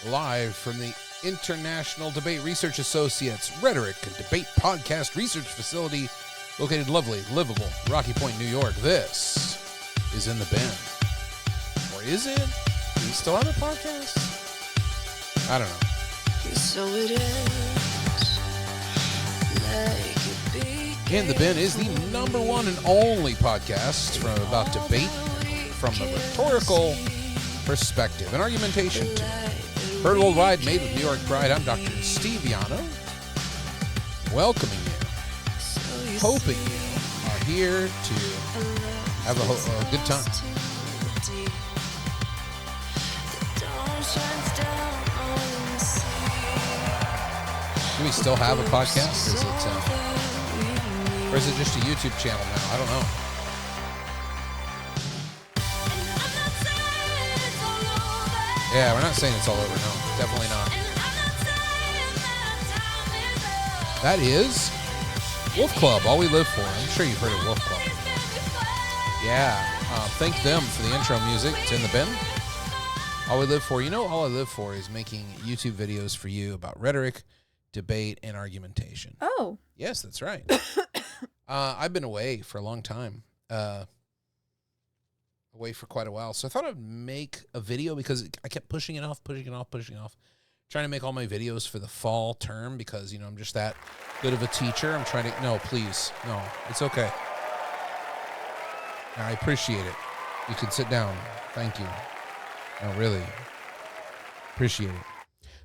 live from the International Debate Research Associates Rhetoric and Debate Podcast Research Facility located in lovely, livable Rocky Point, New York. This is In the Bin. Or is it? Do we still have a podcast? I don't know. So it is like In the Bin is the number one and only podcast about debate from the rhetorical perspective and argumentation too. Heard worldwide, made with New York pride. I'm Dr. Steve Yano, welcoming you, hoping you are here to have a good time. Do we still have a podcast? Or is it just a YouTube channel now? I don't know. Yeah, we're not saying it's all over. No, definitely not. That is Wolf Club, All We Live For. I'm sure you've heard of Wolf Club. Yeah, thank them for the intro music. It's In the Bin. All We Live For. You know, all I live for is making YouTube videos for you about rhetoric, debate, and argumentation. Oh. Yes, that's right. I've been away for a long time. Away for quite a while. So I thought I'd make a video because I kept pushing it off. Trying to make all my videos for the fall term because, you know, I'm just that good of a teacher. I'm trying to, no, please. No, it's okay. I appreciate it. You can sit down. Thank you. No, really. Appreciate it.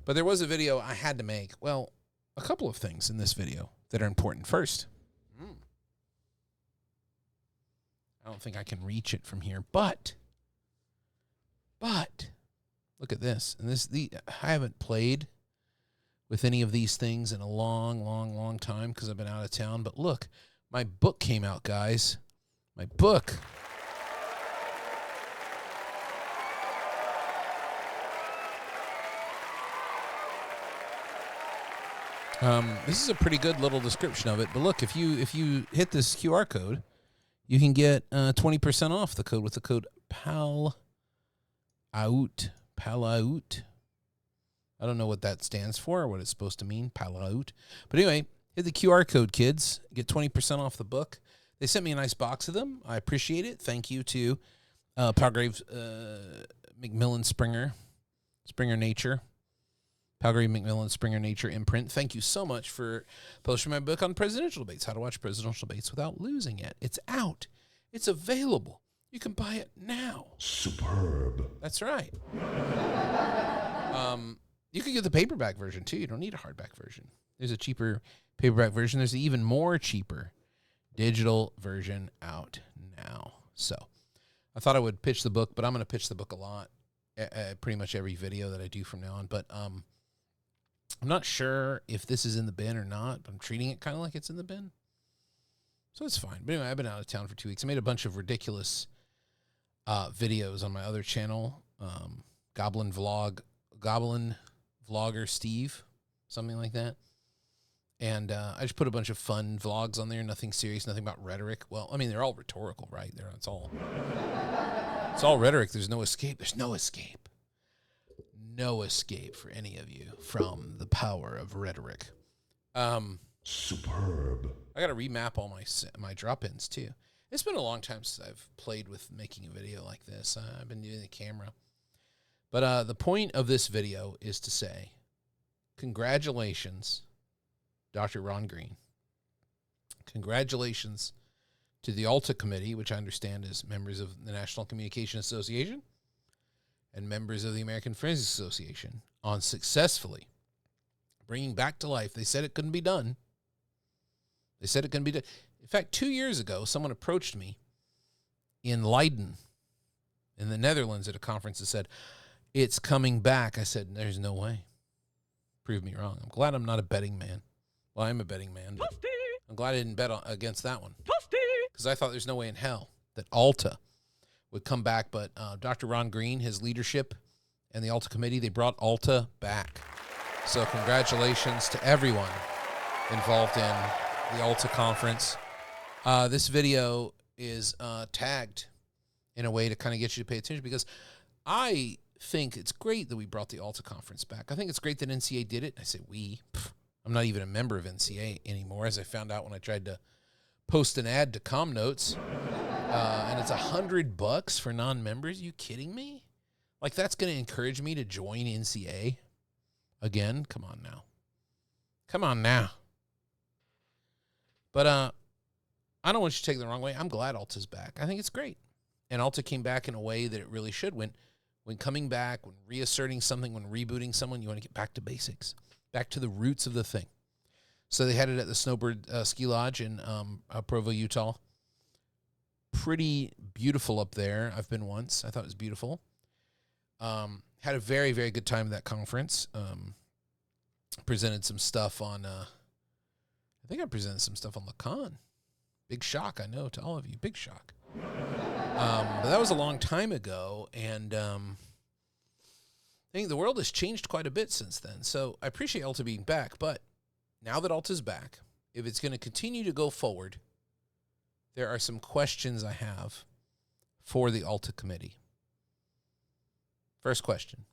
But there was a video I had to make. Well, a couple of things in this video that are important. First, I don't think I can reach it from here, but look at this. And I haven't played with any of these things in a long time because I've been out of town. But look, my book came out, guys. My book. This is a pretty good little description of it. But look, if you hit this QR code, you can get 20% off the code with the code PALOUT. PALOUT. I don't know what that stands for or what it's supposed to mean, PALOUT. But anyway, hit the QR code, kids. Get 20% off the book. They sent me a nice box of them. I appreciate it. Thank you to Palgrave Macmillan Springer Nature. Palgrave Macmillan Springer Nature imprint. Thank you so much for publishing my book on presidential debates, how to watch presidential debates without losing it. It's out. It's available. You can buy it now. Superb. That's right. You can get the paperback version, too. You don't need a hardback version. There's a cheaper paperback version. There's an even more cheaper digital version out now. So I thought I would pitch the book, but I'm going to pitch the book a lot. Pretty much every video that I do from now on. But I'm not sure if this is in the bin or not, but I'm treating it kind of like it's in the bin. So it's fine. But anyway, I've been out of town for 2 weeks. I made a bunch of ridiculous videos on my other channel, Goblin Vlogger Steve, something like that. And I just put a bunch of fun vlogs on there, nothing serious, nothing about rhetoric. Well, I mean, they're all rhetorical, right? It's all rhetoric. There's no escape. No escape for any of you from the power of rhetoric. Superb. I got to remap all my drop-ins, too. It's been a long time since I've played with making a video like this. I've been doing the camera. But the point of this video is to say, congratulations, Dr. Ron Green. Congratulations to the ALTA committee, which I understand is members of the National Communication Association and members of the American Forensics Association, on successfully bringing back to life. They said it couldn't be done. In fact, 2 years ago, someone approached me in Leiden, in the Netherlands, at a conference and said, it's coming back. I said, there's no way. Prove me wrong. I'm glad I'm not a betting man. Well, I'm a betting man. But I'm glad I didn't bet against that one. Because I thought there's no way in hell that ALTA would come back. But Dr. Ron Green, his leadership, and the ALTA committee, they brought ALTA back. So congratulations to everyone involved in the ALTA conference. This video is tagged in a way to kind of get you to pay attention because I think it's great that we brought the ALTA conference back. I think it's great that NCA did it. I say we. I'm not even a member of NCA anymore, as I found out when I tried to post an ad to ComNotes. And it's $100 for non-members. You kidding me? Like, that's going to encourage me to join NCA again? Come on now. Come on now. But I don't want you to take it the wrong way. I'm glad ALTA's back. I think it's great. And ALTA came back in a way that it really should. When coming back, when reasserting something, when rebooting someone, you want to get back to basics, back to the roots of the thing. So they had it at the Snowbird Ski Lodge in Provo, Utah. Pretty beautiful up there. I've been once. I thought it was beautiful. Had a very, very good time at that conference. Presented some stuff on, I think I presented some stuff on Lacan. Big shock, I know, to all of you. Big shock. But that was a long time ago, and I think the world has changed quite a bit since then. So I appreciate ALTA being back, but now that ALTA's back, if it's going to continue to go forward, there are some questions I have for the ALTA committee. First question.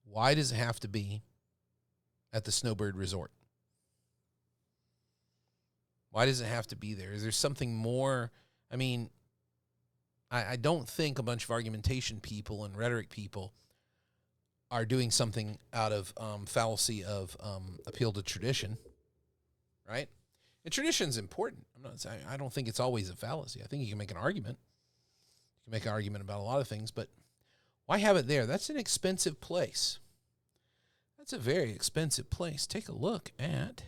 Why does it have to be at the Snowbird Resort? Why does it have to be there? Is there something more? I mean, I don't think a bunch of argumentation people and rhetoric people are doing something out of fallacy of appeal to tradition, right? And tradition's important. I don't think it's always a fallacy. I think you can make an argument. You can make an argument about a lot of things, but why have it there? That's an expensive place. That's a very expensive place. Take a look at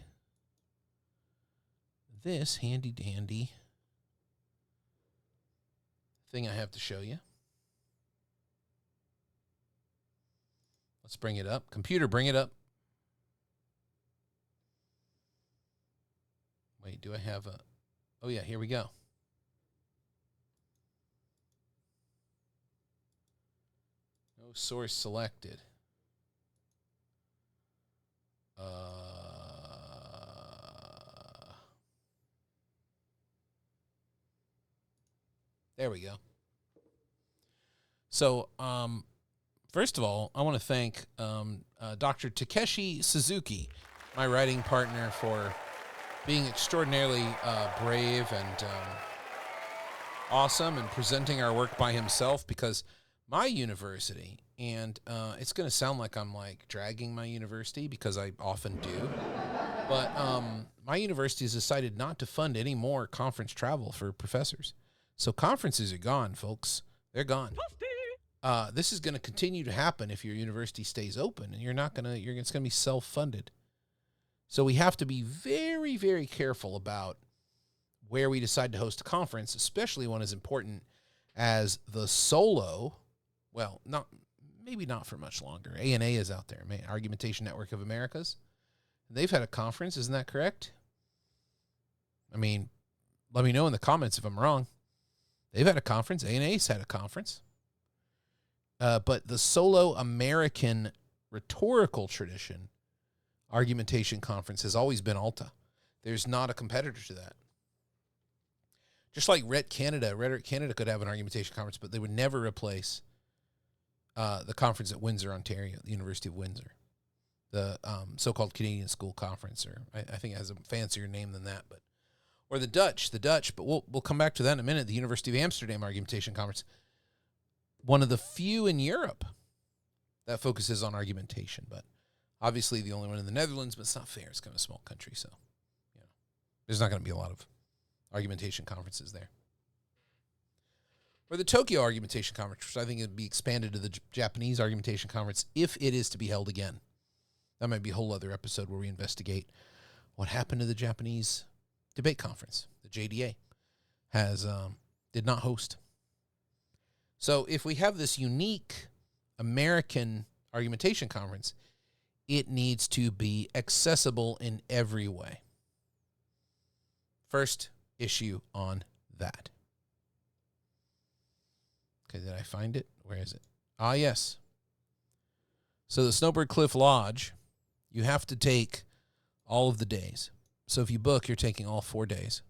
this handy-dandy thing I have to show you. Let's bring it up. Computer, bring it up. Wait, do I have a... Oh, yeah, here we go. No source selected. There we go. So, first of all, I want to thank Dr. Takeshi Suzuki, my writing partner, for being extraordinarily brave and awesome and presenting our work by himself, because my university, and it's going to sound like I'm like dragging my university because I often do, but my university has decided not to fund any more conference travel for professors. So conferences are gone, folks. They're gone. This is going to continue to happen if your university stays open, and it's going to be self-funded. So we have to be very, very careful about where we decide to host a conference, especially one as important as the solo. Well, maybe not for much longer. ANA is out there, Argumentation Network of Americas. They've had a conference, isn't that correct? I mean, let me know in the comments if I'm wrong. They've had a conference. ANA's had a conference. But the solo American rhetorical tradition argumentation conference has always been ALTA. There's not a competitor to that. Just like Rhetoric Canada could have an argumentation conference, but they would never replace the conference at Windsor, Ontario, the University of Windsor, the so-called Canadian School Conference, or I think it has a fancier name than that, or the Dutch, but we'll come back to that in a minute. The University of Amsterdam Argumentation Conference, one of the few in Europe that focuses on argumentation, but obviously the only one in the Netherlands, but it's not fair. It's kind of a small country, so there's not going to be a lot of argumentation conferences there. Or the Tokyo Argumentation Conference, which I think would be expanded to the Japanese Argumentation Conference if it is to be held again. That might be a whole other episode where we investigate what happened to the Japanese Debate Conference. The JDA did not host. So if we have this unique American argumentation conference, it needs to be accessible in every way. First issue on that. Okay, did I find it? Where is it? Ah, yes. So the Snowbird Cliff Lodge, you have to take all of the days. So if you book, you're taking all 4 days.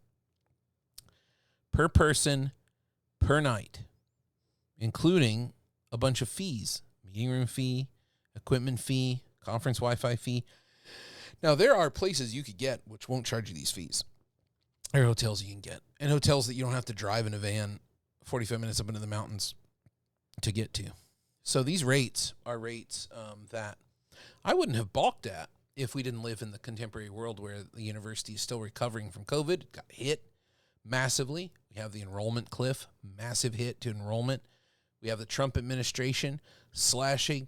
Per person, per night, including a bunch of fees: meeting room fee, equipment fee, conference Wi-Fi fee. Now, there are places you could get which won't charge you these fees. There are hotels you can get, and hotels that you don't have to drive in a van 45 minutes up into the mountains to get to. So these rates are rates that I wouldn't have balked at if we didn't live in the contemporary world where the university is still recovering from COVID. It got hit massively. We have the enrollment cliff, massive hit to enrollment. We have the Trump administration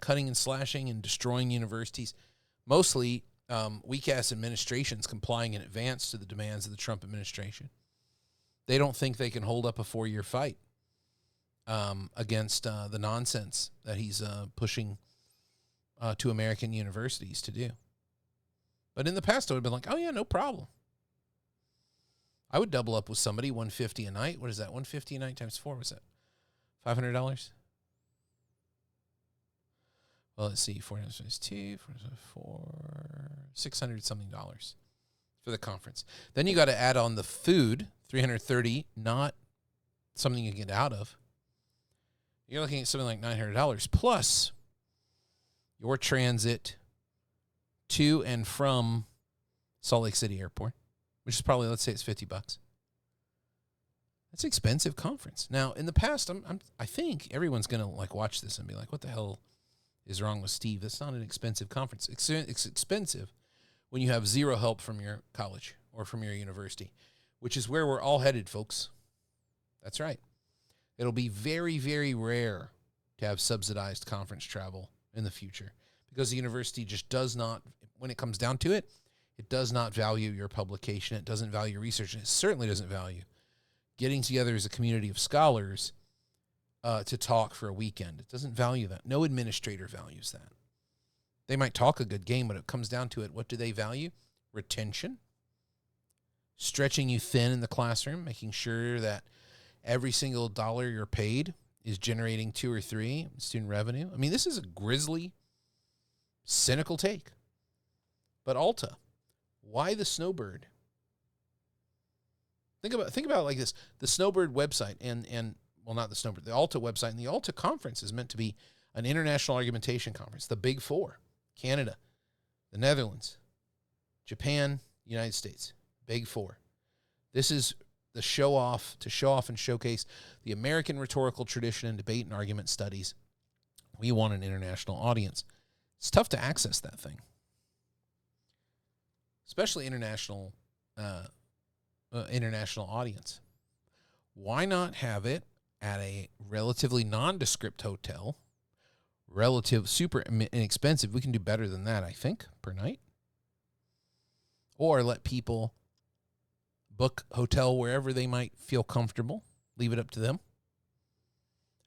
cutting and slashing and destroying universities. Mostly weak-ass administrations complying in advance to the demands of the Trump administration. They don't think they can hold up a 4-year fight against the nonsense that he's pushing to American universities to do. But in the past, I would have been like, oh, yeah, no problem. I would double up with somebody, $150 a night. What is that? $150 a night times 4, what's that? $500? Well, let's see, 4 times 2, 4 times 4, $600-something for the conference. Then you got to add on the food, $330, not something you get out of. You're looking at something like $900 plus your transit to and from Salt Lake City Airport, which is probably, let's say it's $50. That's an expensive conference. Now, in the past, I think everyone's going to like watch this and be like, what the hell is wrong with Steve? That's not an expensive conference. It's expensive when you have zero help from your college or from your university, which is where we're all headed, folks. That's right. It'll be very, very rare to have subsidized conference travel in the future because the university just does not, when it comes down to it, it does not value your publication. It doesn't value research. And it certainly doesn't value getting together as a community of scholars to talk for a weekend. It doesn't value that. No administrator values that. They might talk a good game, but it comes down to it. What do they value? Retention, stretching you thin in the classroom, making sure that every single dollar you're paid is generating 2 or 3 student revenue. I mean, this is a grisly, cynical take. But ALTA, why the Snowbird? Think about it like this. The Snowbird website and well, not the Snowbird, the ALTA website and the ALTA conference is meant to be an international argumentation conference. The Big Four: Canada, the Netherlands, Japan, United States. Big Four. This is the to show off and showcase the American rhetorical tradition and debate and argument studies. We want an international audience. It's tough to access that thing, especially international audience. Why not have it at a relatively nondescript hotel, super inexpensive? We can do better than that, I think, per night. Or let people book hotel wherever they might feel comfortable. Leave it up to them.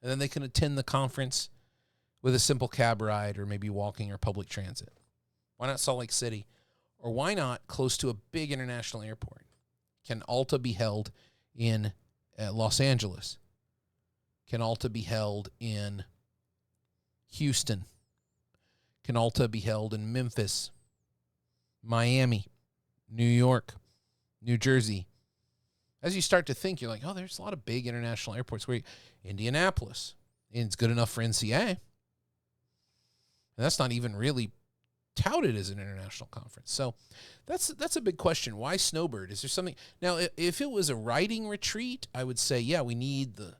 And then they can attend the conference with a simple cab ride or maybe walking or public transit. Why not Salt Lake City? Or why not close to a big international airport? Can ALTA be held in Los Angeles? Can ALTA be held in Houston? Can ALTA be held in Memphis, Miami, New York, New Jersey? As you start to think, you're like, oh, there's a lot of big international airports. Indianapolis, and it's good enough for NCA. And that's not even really touted as an international conference. So that's a big question. Why Snowbird? Is there something? Now, if it was a writing retreat, I would say, yeah, we need the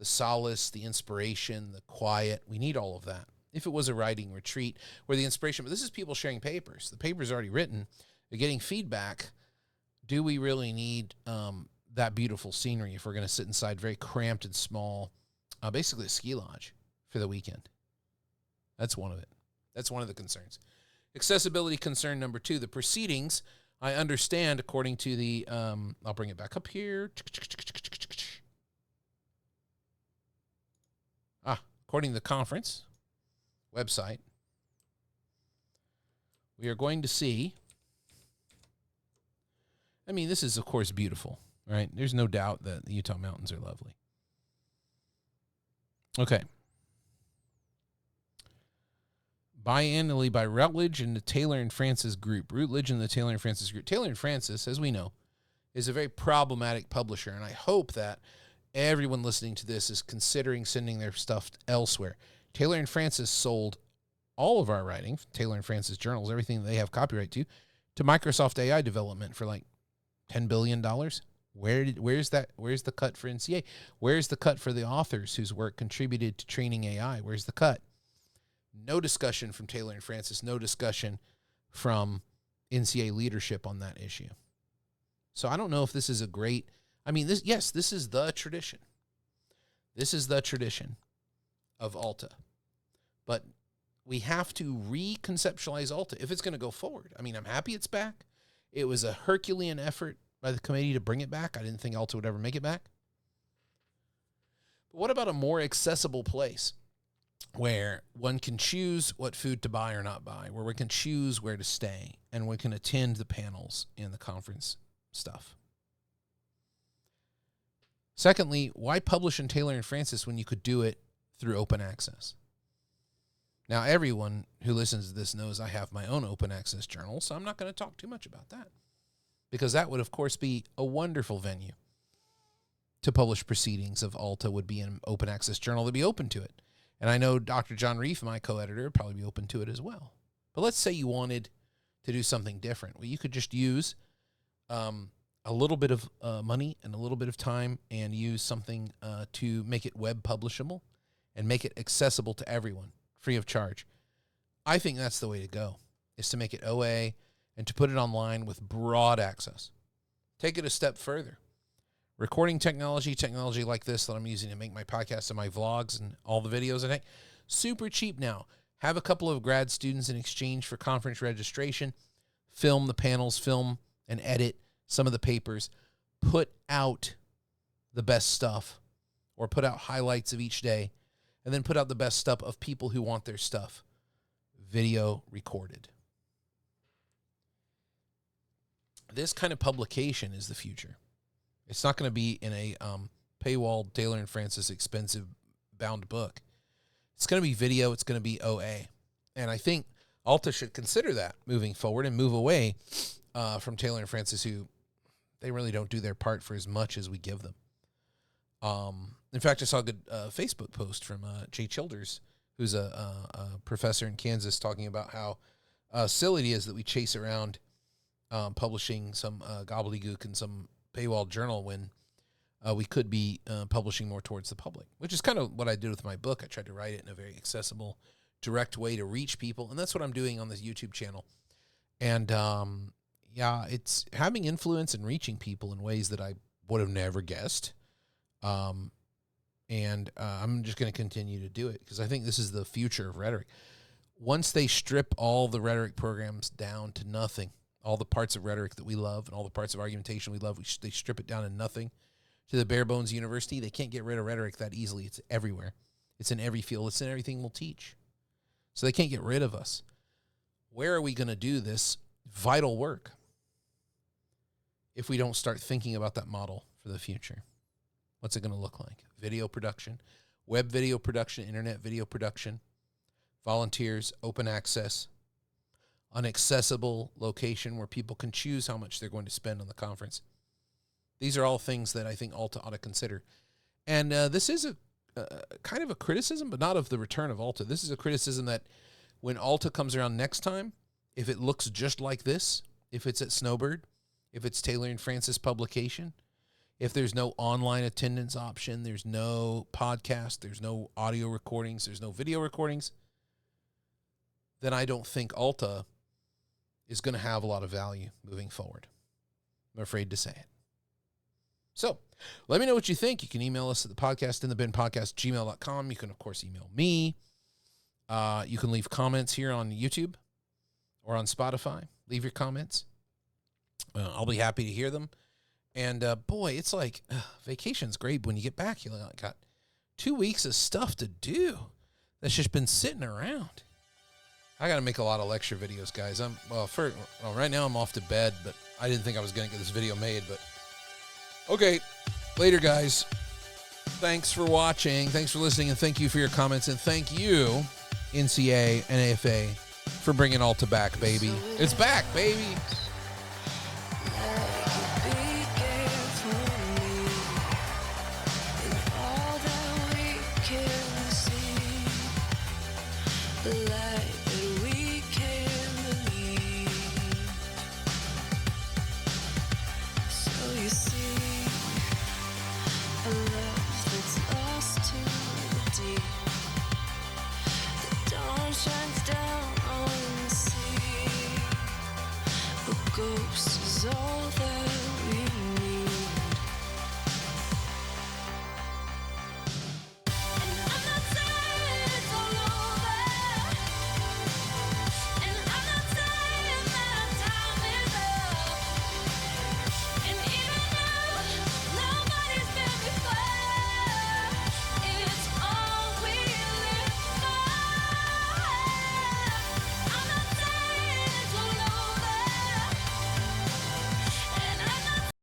solace, the inspiration, the quiet. We need all of that. If it was a writing retreat where the inspiration, but this is people sharing papers. The paper's already written. They're getting feedback. Do we really need that beautiful scenery if we're going to sit inside very cramped and small, basically a ski lodge for the weekend? That's one of it. That's one of the concerns. Accessibility concern number 2, the proceedings, I understand, according to the, I'll bring it back up here. According to the conference website, we are going to see, I mean, this is, of course, beautiful, right? There's no doubt that the Utah mountains are lovely. Okay. Biannually by Routledge and the Taylor and Francis group. Routledge and the Taylor and Francis group. Taylor and Francis, as we know, is a very problematic publisher, and I hope that everyone listening to this is considering sending their stuff elsewhere. Taylor and Francis sold all of our writing, Taylor and Francis journals, everything they have copyright to Microsoft AI development for like $10 billion. Where's the cut for NCA? Where's the cut for the authors whose work contributed to training AI? Where's the cut? No discussion from Taylor and Francis, no discussion from NCA leadership on that issue. So I don't know if this is a great, this is the tradition. This is the tradition of ALTA. But we have to reconceptualize ALTA if it's going to go forward. I'm happy it's back. It was a Herculean effort by the committee to bring it back. I didn't think ALTA would ever make it back. But what about a more accessible place where one can choose what food to buy or not buy, where we can choose where to stay, and we can attend the panels and the conference stuff? Secondly, why publish in Taylor and Francis when you could do it through open access? Now, everyone who listens to this knows I have my own open access journal, so I'm not going to talk too much about that, because that would, of course, be a wonderful venue to publish proceedings of ALTA, would be an open access journal to be open to it. And I know Dr. John Reif, my co-editor, would probably be open to it as well. But let's say you wanted to do something different. Well, you could just use a little bit of money and a little bit of time and use something to make it web publishable and make it accessible to everyone, free of charge. I think that's the way to go, is to make it OA and to put it online with broad access. Take it a step further. Recording technology like this that I'm using to make my podcasts and my vlogs and all the videos I take, super cheap now. Have a couple of grad students in exchange for conference registration, film the panels, film and edit some of the papers, put out the best stuff, or put out highlights of each day, and then put out the best stuff of people who want their stuff video recorded. This kind of publication is the future. It's not going to be in a paywall Taylor and Francis expensive bound book. It's going to be video. It's going to be OA. And I think ALTA should consider that moving forward and move away from Taylor and Francis, who they really don't do their part for as much as we give them. In fact, I saw a good Facebook post from Jay Childers, who's a professor in Kansas, talking about how silly it is that we chase around publishing some gobbledygook in some paywall journal when we could be publishing more towards the public, which is kind of what I did with my book. I tried to write it in a very accessible, direct way to reach people, and that's what I'm doing on this YouTube channel. And it's having influence and reaching people in ways that I would have never guessed. I'm just going to continue to do it because I think this is the future of rhetoric. Once they strip all the rhetoric programs down to nothing, all the parts of rhetoric that we love and all the parts of argumentation we love, they strip it down to nothing, to the bare bones university. They can't get rid of rhetoric that easily. It's everywhere. It's in every field. It's in everything we'll teach. So they can't get rid of us. Where are we going to do this vital work if we don't start thinking about that model for the future? What's it going to look like? Video production, web video production, internet video production, volunteers, open access, an accessible location where people can choose how much they're going to spend on the conference. These are all things that I think ALTA ought to consider. And this is a kind of a criticism, but not of the return of ALTA. This is a criticism that when ALTA comes around next time, if it looks just like this, if it's at Snowbird, if it's Taylor and Francis publication, if there's no online attendance option, there's no podcast, there's no audio recordings, there's no video recordings, then I don't think ALTA is going to have a lot of value moving forward. I'm afraid to say it. So let me know what you think. You can email us at the podcastinthebinpodcast@gmail.com. You can, of course, email me. You can leave comments here on YouTube or on Spotify. Leave your comments. I'll be happy to hear them. And, boy, it's like vacation's great. When you get back, you got 2 weeks of stuff to do that's just been sitting around. I got to make a lot of lecture videos, guys. Right now I'm off to bed, but I didn't think I was going to get this video made. But okay, later, guys. Thanks for watching. Thanks for listening, and thank you for your comments. And thank you, NCA and AFA, for bringing ALTA back, baby. It's back, baby. like